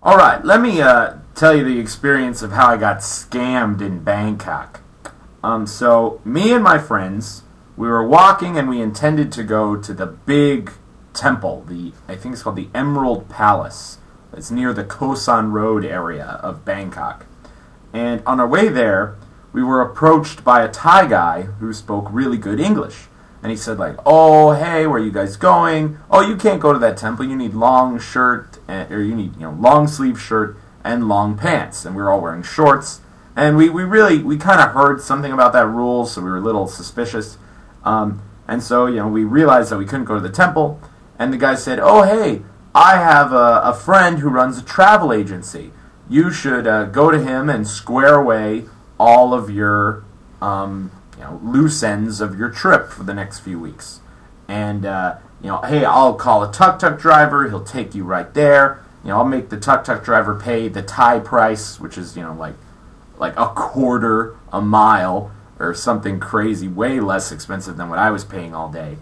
Alright, let me tell you the experience of how I got scammed in Bangkok. So, me and my friends, we were walking and we intended to go to the big temple, I think it's called the Emerald Palace. It's near the Kosan Road area of Bangkok. And on our way there, we were approached by a Thai guy who spoke really good English. And he said like, "Oh, hey, where are you guys going? Oh, you can't go to that temple. You need long shirt, or you need long sleeve shirt and long pants." And we were all wearing shorts. And we kind of heard something about that rule, so we were a little suspicious. And so we realized that we couldn't go to the temple. And the guy said, "Oh, hey, I have a friend who runs a travel agency. You should go to him and square away all of your loose ends of your trip for the next few weeks. And hey, I'll call a tuk-tuk driver. He'll take you right there. I'll make the tuk-tuk driver pay the Thai price, which is like a quarter a mile or something crazy, way less expensive than what I was paying all day."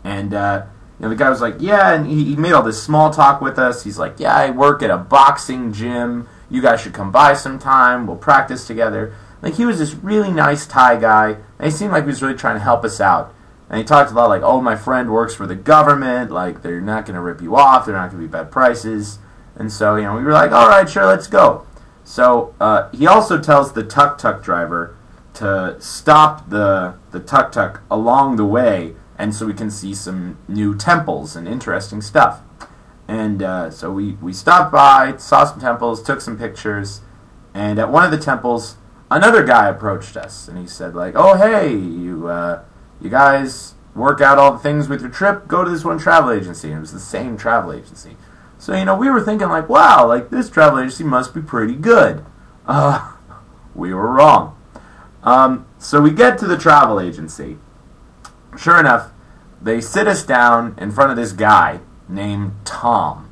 And the guy was like, "Yeah," and he made all this small talk with us. He's like, "Yeah, I work at a boxing gym. You guys should come by sometime. We'll practice together." Like, he was this really nice Thai guy, and he seemed like he was really trying to help us out. And he talked a lot like, "Oh, my friend works for the government. Like, they're not going to rip you off. They're not going to be bad prices." And so, we were like, "All right, sure, let's go." So he also tells the tuk-tuk driver to stop the tuk-tuk along the way, and so we can see some new temples and interesting stuff. And so we stopped by, saw some temples, took some pictures, and at one of the temples, another guy approached us, and he said like, "Oh, hey, you guys work out all the things with your trip? Go to this one travel agency." And it was the same travel agency. So, we were thinking like, wow, like this travel agency must be pretty good. We were wrong. So we get to the travel agency. Sure enough, they sit us down in front of this guy named Tom.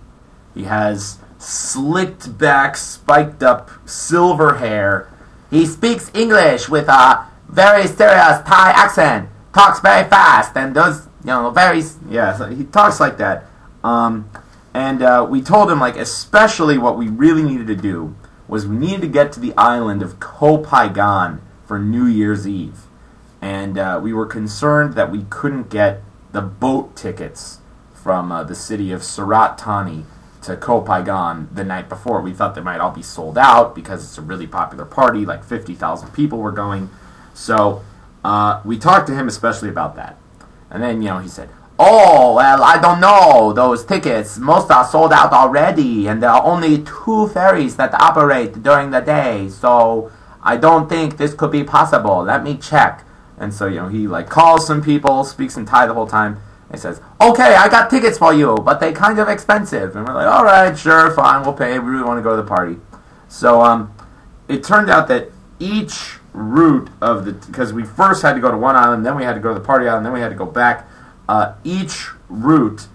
He has slicked back, spiked up silver hair. He speaks English with a very serious Thai accent. Talks very fast and does, so he talks like that. And we told him, like, especially what we really needed to do was we needed to get to the island of Koh Phangan for New Year's Eve. And we were concerned that we couldn't get the boat tickets from the city of Surat Thani to Koh Phangan the night before. We thought they might all be sold out because it's a really popular party, like 50,000 people were going. So we talked to him especially about that. And then, he said, "Oh, well, I don't know. Those tickets, most are sold out already, and there are only 2 ferries that operate during the day, so I don't think this could be possible. Let me check." And so, he like calls some people, speaks in Thai the whole time, and says, "Okay, I got tickets for you, but they kind of expensive." And we're like, "All right, sure, fine, we'll pay. We really want to go to the party." So it turned out that each route of because we first had to go to one island, then we had to go to the party island, then we had to go back. Each route,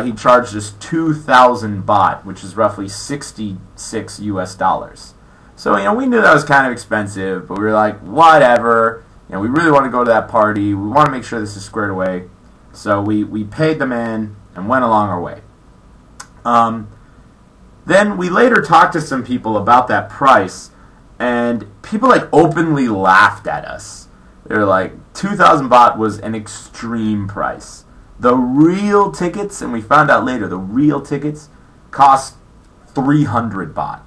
he charged us 2,000 baht, which is roughly $66 US. So, we knew that was kind of expensive, but we were like, whatever. We really want to go to that party. We want to make sure this is squared away. So we paid the man and went along our way. Then we later talked to some people about that price, and people like openly laughed at us. They were like, 2,000 baht was an extreme price. The real tickets, and we found out later, the real tickets cost 300 baht.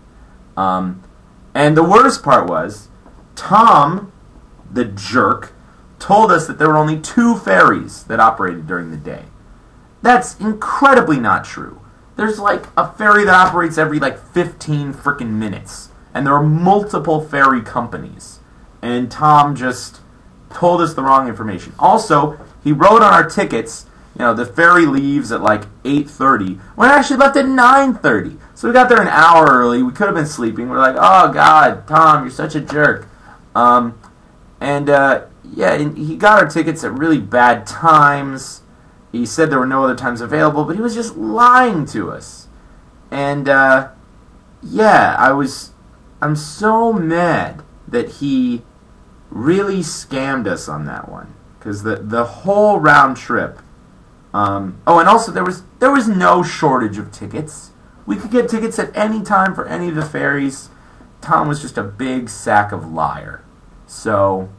And the worst part was, Tom, the jerk, told us that there were only 2 ferries that operated during the day. That's incredibly not true. There's like a ferry that operates every like 15 frickin' minutes. And there are multiple ferry companies. And Tom just told us the wrong information. Also, he wrote on our tickets, the ferry leaves at like 8:30. When it actually left at 9:30. So we got there an hour early. We could have been sleeping. We're like, "Oh God, Tom, you're such a jerk." And he got our tickets at really bad times. He said there were no other times available, but he was just lying to us. And I'm so mad that he really scammed us on that one, because the whole round trip. And also there was no shortage of tickets. We could get tickets at any time for any of the ferries. Tom was just a big sack of liar. So,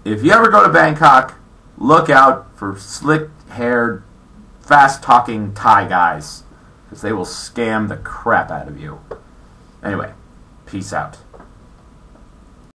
if you ever go to Bangkok, look out for slick-haired, fast-talking Thai guys, because they will scam the crap out of you. Anyway, peace out.